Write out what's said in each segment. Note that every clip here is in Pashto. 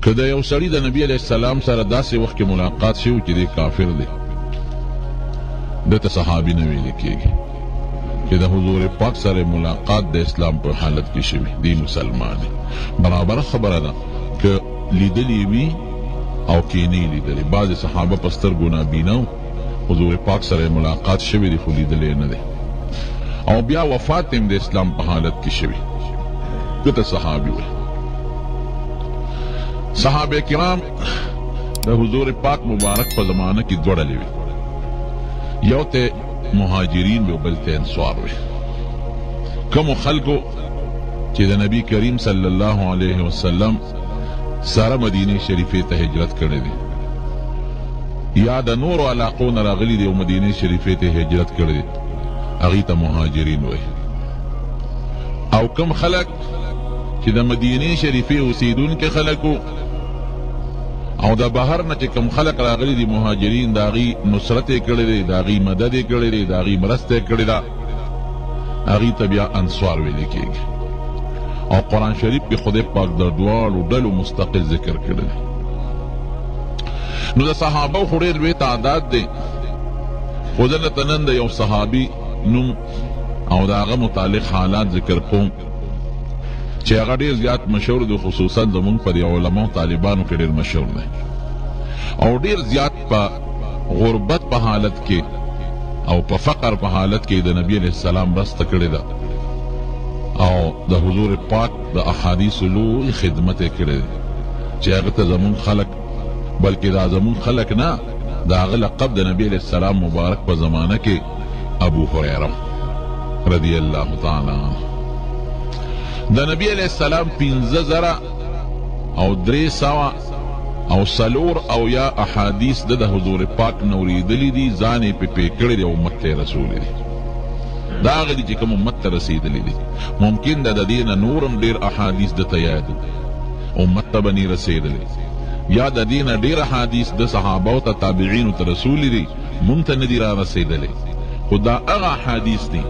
که د یو سړي د نبي علیه السلام سره داسې وخت کې ملاقات شوی چې دی کافر دی، دته صحابي نه ویل کېږي. چې د حضور پاک سره ملاقات د اسلام په حالت کې شوی دی مسلمان دی. برابر خبره ده که لیدلی وي او کې نه لیدلی. بعضې صحابه په سترګو نابینا حضور پاک سره ملاقات شوی دی خو لیدلی نه دی، او بیا وفات هم د اسلام په حالت کې شوی، دته صحابي وي. صحابه کرام د حضور پاک مبارک په زمانه کې دوه ډلې وي، یو ته مهاجرین وي او بل ته انصار وي. کومو خلکو چې د نبی کریم صلی الله علیه وسلم سره مدینه شریفه ته هجرت کړی دی یا د نورو علاقو نه راغلي دي او مدینه شریفه ته هجرت کړی دی، هغوی ته مهاجرین وي. او کم خلک چې د مدینه شریفه اوسیدونکي خلک او د بهر نه چې کم خلک راغلي دي مهاجرین، د هغوی نصرت یې کړی دی، د هغوی مدد یې کړی دی، د هغوی مرسته یې کړې ده، هغوی ته بیا انصار ویل کېږي. او قرآن شریف کې خدای پاک د دواړو ډلو مستقل ذکر کړی دی. نو د صحابه خو ډېر لوی تعداد دی، خو زه دلته نن د یو صحابي نوم او د هغه متعلق حالات ذکر کوم چې هغه ډېر زیات مشهور دی، خصوصا زمونږ په د علماو طالبانو کې ډېر مشهور دی، او ډېر زیات په غربت په حالت کې او په فقر په حالت کې د نبی علیه السلام مرسته کړې ده، او د حضور پاک د احادیثو لوی خدمت یې کړی دی چې هغه ته زمونږ خلک، بلکې دا زمونږ خلک نه، د هغه لقب د نبی علیه السلام مبارک په زمانه کې ابو هریره رضی الله تعالی عنه. د نبی علیه السلام 15,000 او 300 او 4 او یا احادیث د حضور پاک نوریدلی دي، ځان یې پې کړی دی او امت ته رسولی دی. دا هغه دي چې کوم امت ته رسېدلی دي. ممکن ده د دې نه نورم ډېر احادیث دته یاد دي، امت ته به نه رسېدلی، یا د دې نه ډېر احادیث د صحابو ته تابعینو ته رسولی دي، مونږ ته نه دي را رسېدلی. خو دا هغه احادیث دي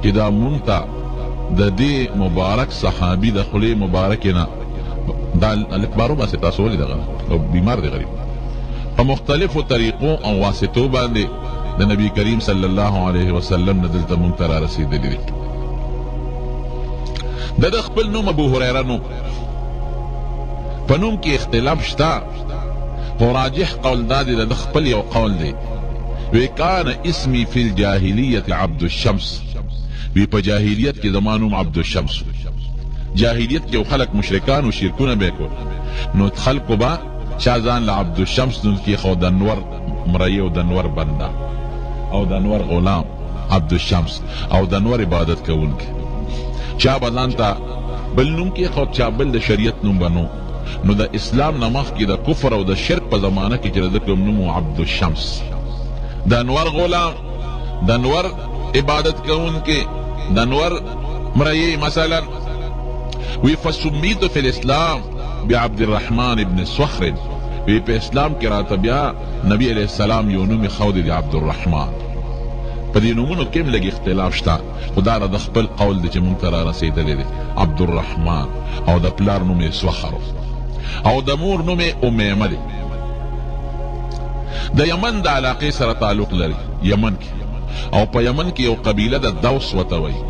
چې دا مونږ ته د دې مبارک صحابي د خولې مبارکې نه دا الکبارو باسې تاسو ولې دغه او بیمار دی غریب په مختلفو طریقو او واسطو باندې د نبی کریم صلی الله علیه وسلم نه دلته مونږ ته را رسېدلی دي. د خپل نوم ابو هریره نوم په نوم کې اختلاف شته، خو راجح قول دا دی د خپل یو قول دی، وی کان اسمی فی الجاهلیت عبد الشمس، وی په جاهلیت کې زما نوم عبد الشمس. جاهلیت کې خلک مشرکان او شرکونه به کول، نو خلکو به چا ځان له عبد الشمس نوم کې خو د انور مرئی او د انور بنده او د انور غلام عبد الشمس او د انور عبادت کوونکی، چا به ځان ته بل نوم کې خو چا بل د شریعت نوم بنو. نو د اسلام نه مخکې د کفر او د شرک په زمانه کې چې د کوم نوم عبد الشمس، د انور غلام، د انور عبادت کوونکی، د انور مرئی مثلا. وی فسمیت فی الاسلام بعبد الرحمن ابن صخر، وی په اسلام کې راته بیا نبی علیہ السلام یو نوم خود دی عبد الرحمن. په دې نومونو کې هم لږ اختلاف شته، خو دا د خپل قول دی چې مونږ ته را رسېدلی دی عبد الرحمن، او د پلار نوم یې صخر او د مور نوم یې امیمه دی. د یمن د علاقې سره تعلق لري، یمن کې، او په یمن کې یو قبیله د دوس ورته وایي،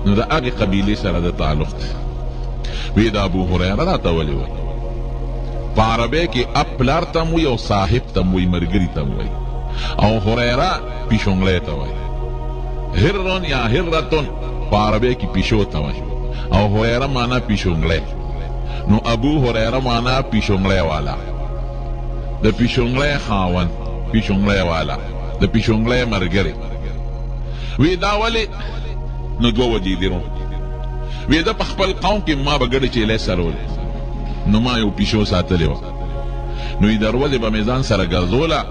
نو د هغې قبیلې سره د تعلق دی. وی د ابو هریره راته ولې وایي؟ په عربۍ کې اب پلار ته م وایي او صاحب ته م وایي، ملګري ته م وایي، او هریره پیشونګلی ته وایي. هرن یا هرتون په عربۍ کې پیشو ته وایي، او هریره معنا پیشونګلی. نو ابو هریره معنا پیشونګلی والا، د پیشونګلی خاوند، پیشونګلی والا، د پیشونګلی ملګری. وی دا ولې؟ نو دوه وجې دي. وی ده په خپل قوم کې ما به ګډې چیلۍ سرولې، نو ما یو پیشو ساتلې وه، نو د ورځې به مې ځان سره ګرځوله،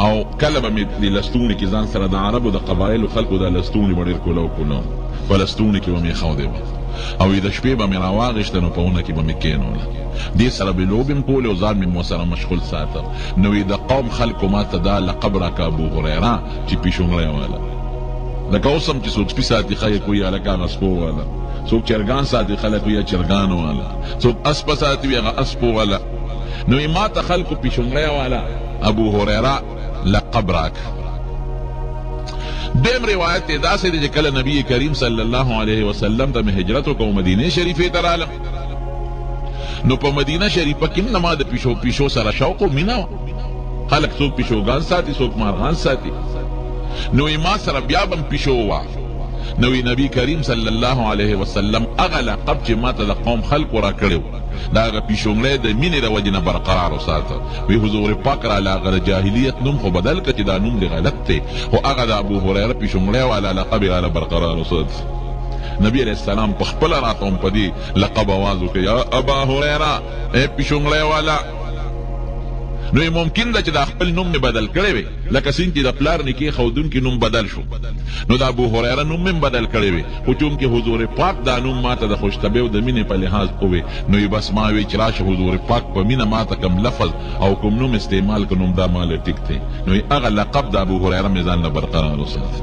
او کله به مې د لستوڼي کې ځان سره د عربو د قبایلو خلکو دا لستوڼي به ډېر کولو په لستوڼي کې به مې ښودې وه، او د شپې به مې راواغېشته، نو په ونه کې به مې کېنوله، دې سره به لوبې م کولې او ځان مې ورسره مشغول ساته. نو د قوم خلکو ما ته دا لقب راکړه ابو هریره چې پیشونګلی والا. لکه اوس هم چې څوک سپي ساتي خلک وایي هلکه هغه سپو والا، څوک چرګان ساتي خلک وایي چرګانو والا، څوک اسپه ساتي وایي هغه اسپو والا. نو ما ته خلکو پیشنګلی والا ابو هریره لقب راکړه. دیم روایت ته داسې دی چې کله نبی کریم صلی الله علیه وسلم ته مې هجرت وکړو مدینې شریفې ته رالم، نو په مدینه شریفه کې هم ما د پیشو سره شوق و مینه وه. خلک څوک پیشوګان ساتي، څوک مارغان ساتي. نو ما سره بیا به هم پیشو وه. نو نبی کریم صلی الله علیه وسلم هغه لقب چې ما ته د قوم خلکو را کړی و د هغه پیشونګلی د مینې د وجې نه برقرار وساته. وی حضور پاک راله هغه د جاهلیت نوم خو بدل کړه چې دا نوم دی غلط دی، خو هغه د ابو هریره پیشونګلی والا لقب یې راله برقرار وساته. نبی علیہ السلام په خپله راته هم په دې لقب آواز وکړي، یا ابا هریره ای پیشونګلی والا. نو ممکن ده چې دا خپل نوم مې بدل کړی وي، لکه څنګه چې د پلار نیکې ښودونکي نوم بدل شو، نو د ابو هریره نوم مې بدل کړی وي، خو چونکې حضور پاک دا نوم ما ته د خوشطبعۍ او د مینې په لحاظ ووی، نو بس ما وی چې راشه حضور پاک په مینه ما ته کوم لفظ او کوم نوم استعمال که نوم دا ماله ټیک دی. نو هغه لقب د ابو هریره مې ځان نه برقرار وساتي.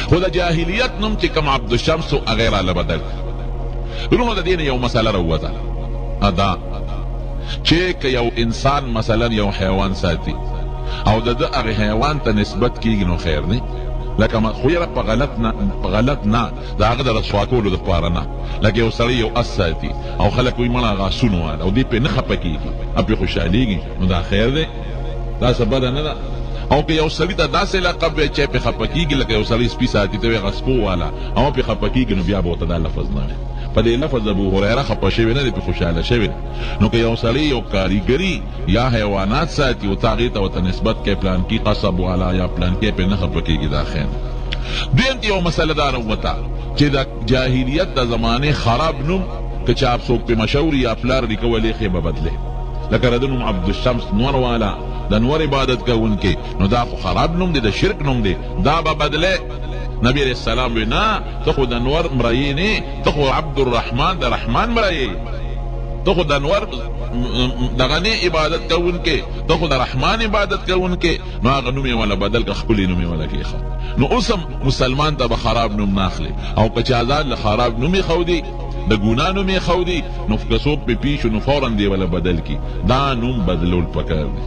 خو د جاهلیت نوم چې کوم عبدالشمس و هغه یې راله بدل کړ. وروڼو د دې نه یو مسله راووته، دا چې که یو انسان مثلا یو حیوان ساتي او د ده هغې حیوان ته نسبت کیږي نو خیر دی، لکه خو یاره په غلط نه، د هغه د رسوا کولو دپاره نه. لکه یو سړی یو اس ساتي او خلک وایي مړه هغه اسونه واله او دې پرې نه خفه کېږي او پرې خوشحالېږي، نو دا خیر دی، دا څه بده نه ده. او که یو سړي ته داسې لقب وی چې پرې خفه کېږي، لکه یو سړی سپي ساتي ته وایي هغه سپو واله او پرې خفه کېږي، نو بیا به ورته دا لفظ نه وي. په دې لفظ ابو هریره خفه شوی نه دی، پرې خوشحاله شوی. نو که یو سړی یو کاریګري یا حیوانات ساتي او ته هغې ته ورته نسبت کوي پلانکي قصب والا یا پلانکي پرې نه خفه کېږي، دا خیر. دویم یو مسله دا راووته چې د جاهلیت د زمانې خراب نوم که چا څوک پرې مشهور یا پلار لیکولی ښې به بدلې، لکه د نوم عبدالشمس نور والا د نور عبادت کوونکی، نو دا خو خراب نوم دی، د شرک نوم دی، دا به بدلې. نبی علیہ السلام وی نه، ته خو د انور مرئی نه، ته خو عبدالرحمن د رحمان مرئی، ته خو د انور دغه نه عبادت کوونکی، ته خو د رحمان عبادت کوونکی، نو هغه نوم یې والا بدل که ښکلي نوم یې والا کېښود. نو اوس هم مسلمان ته به خراب نوم نه اخلي، او که چا ځان له خراب نوم یې د ګناه نوم یې ښودي، نو که څوک پرې پیښ شو نو فورا دې والا بدل کړي. دا نوم بدلول پکار دی.